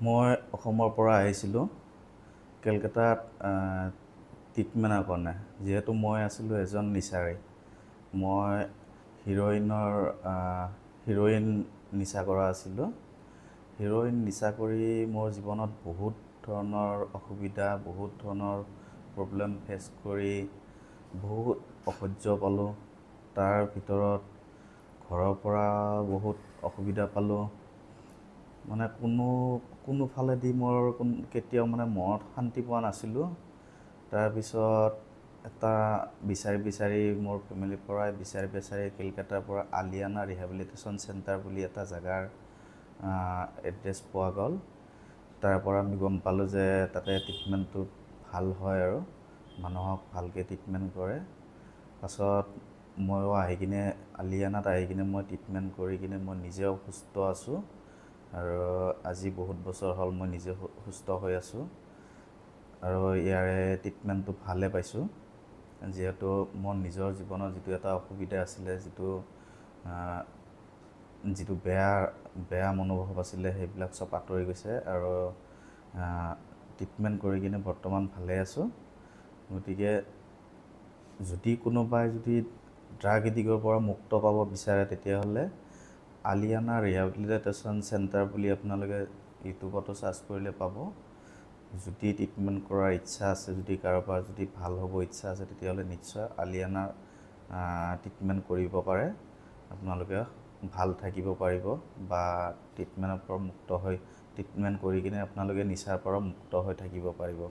মই অসমৰ পৰা আহিছিলোঁ কেলকাতাত ট্ৰিটমেণ্টৰ কাৰণে। যিহেতু মই আছিলোঁ এজন নিচাৰী। মই হিৰ'ইন নিচা কৰা আছিলোঁ। হিৰ'ইন নিচা কৰি মোৰ জীৱনত বহুত ধৰণৰ অসুবিধা, বহুত ধৰণৰ প্ৰব্লেম ফেচ কৰি বহুত অসহ্য পালোঁ। তাৰ ভিতৰত ঘৰৰ পৰা বহুত অসুবিধা পালোঁ। মানে কোনোফালেদি মোৰ কেতিয়াও মানে মনত শান্তি পোৱা নাছিলোঁ। তাৰপিছত এটা বিচাৰি মোৰ ফেমিলিৰ পৰাই বিচাৰি কেলকাতাৰ পৰা আলিয়ানা ৰিহেবিলিটেশ্যন চেণ্টাৰ বুলি এটা জেগাৰ এড্ৰেছ পোৱা গ'ল। তাৰ পৰা আমি গম পালোঁ যে তাতে ট্ৰিটমেণ্টটো ভাল হয় আৰু মানুহক ভালকৈ ট্ৰিটমেণ্ট কৰে। পাছত ময়ো আলিয়ানাত আহি কিনে মই ট্ৰিটমেণ্ট কৰি কিনে মই নিজেও সুস্থ আছোঁ। আৰু আজি বহুত বছৰ হ'ল মই নিজে সুস্থ হৈ আছোঁ আৰু ইয়াৰে ট্ৰিটমেণ্টটো ভালে পাইছোঁ। যিহেতু মোৰ নিজৰ জীৱনৰ যিটো এটা অসুবিধা আছিলে, যিটো বেয়া মনোভাৱ আছিলে, সেইবিলাক চব আঁতৰি গৈছে আৰু ট্ৰিটমেণ্ট কৰি কিনে বৰ্তমান ভালে আছোঁ। গতিকে যদি কোনোবাই ড্ৰাগ এডিক্টৰ পৰা মুক্ত পাব বিচাৰে, তেতিয়াহ'লে আলিয়ানা ৰিহেবিলিটেশ্যন চেণ্টাৰ বুলি আপোনালোকে ইউটিউবতো চাৰ্চ কৰিলে পাব। যদি ট্ৰিটমেণ্ট কৰাৰ ইচ্ছা আছে, যদি কাৰোবাৰ ভাল হ'ব ইচ্ছা আছে, তেতিয়াহ'লে নিশ্চয় আলিয়ানাৰ ট্ৰিটমেণ্ট কৰিব পাৰে। আপোনালোকে ভাল থাকিব পাৰিব বা ট্ৰিটমেণ্ট কৰি কিনে আপোনালোকে নিচাৰ পৰা মুক্ত হৈ থাকিব পাৰিব।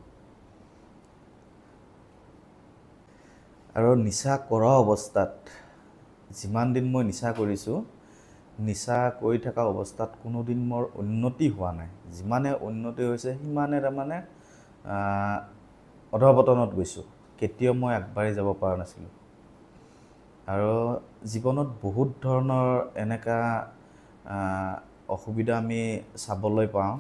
আৰু নিচা কৰা অৱস্থাত যিমান দিন মই নিচা কৰিছোঁ, নিচা কৰি থকা অৱস্থাত কোনোদিন মোৰ উন্নতি হোৱা নাই। যিমানে উন্নতি হৈছে সিমানে তাৰমানে অধঃপতনত গৈছোঁ। কেতিয়াও মই আগবাঢ়ি যাব পৰা নাছিলোঁ। আৰু জীৱনত বহুত ধৰণৰ এনেকুৱা অসুবিধা আমি চাবলৈ পাওঁ।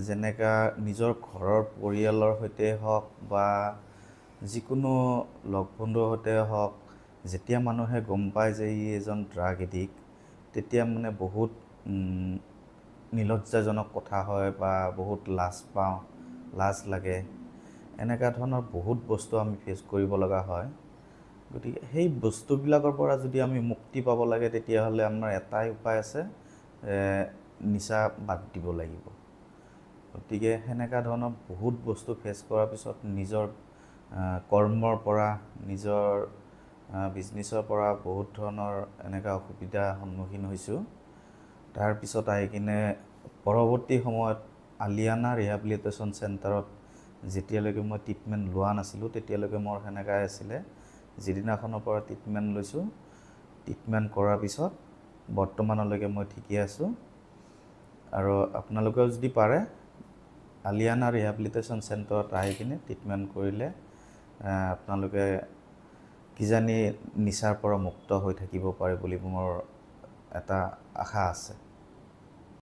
যেনেকা নিজৰ ঘৰৰ পৰিয়ালৰ সৈতে হওক বা যিকোনো লগ বন্ধুৰ সৈতে হওক, যেতিয়া মানুহে গম পায় যে ই এজন ড্ৰাগ এডিক্ট, তেতিয়া মানে বহুত নিলজ্জাজনক কথা হয় বা বহুত লাজ লাগে। এনেকুৱা ধৰণৰ বহুত বস্তু আমি ফেচ কৰিব লগা হয়। গতিকে সেই বস্তুবিলাকৰ পৰা যদি আমি মুক্তি পাব লাগে, তেতিয়াহ'লে আমাৰ এটাই উপায় আছে, নিচা বাদ দিব লাগিব। গতিকে সেনেকুৱা ধৰণৰ বহুত বস্তু ফেচ কৰাৰ পিছত নিজৰ কৰ্মৰ পৰা, নিজৰ বিজনেছৰ পৰা বহুত ধৰণৰ এনেকুৱা অসুবিধাৰ সন্মুখীন হৈছোঁ। তাৰপিছত আহি কিনে পৰৱৰ্তী সময়ত আলিয়ানা ৰিহেবিলিটেশ্যন চেণ্টাৰত যেতিয়ালৈকে মই ট্ৰিটমেণ্ট লোৱা নাছিলোঁ, তেতিয়ালৈকে মোৰ সেনেকুৱাই আছিলে। যিদিনাখনৰ পৰা ট্ৰিটমেণ্ট লৈছোঁ, ট্ৰিটমেণ্ট কৰাৰ পিছত বৰ্তমানলৈকে মই ঠিকে আছোঁ। আৰু আপোনালোকেও যদি পাৰে আলিয়ানা ৰিহেবিলিটেশ্যন চেণ্টাৰত আহি কিনে ট্ৰিটমেণ্ট কৰিলে আপোনালোকে কিজানি নিচাৰ পৰা মুক্ত হৈ থাকিব পাৰে বুলি মোৰ এটা আশা আছে।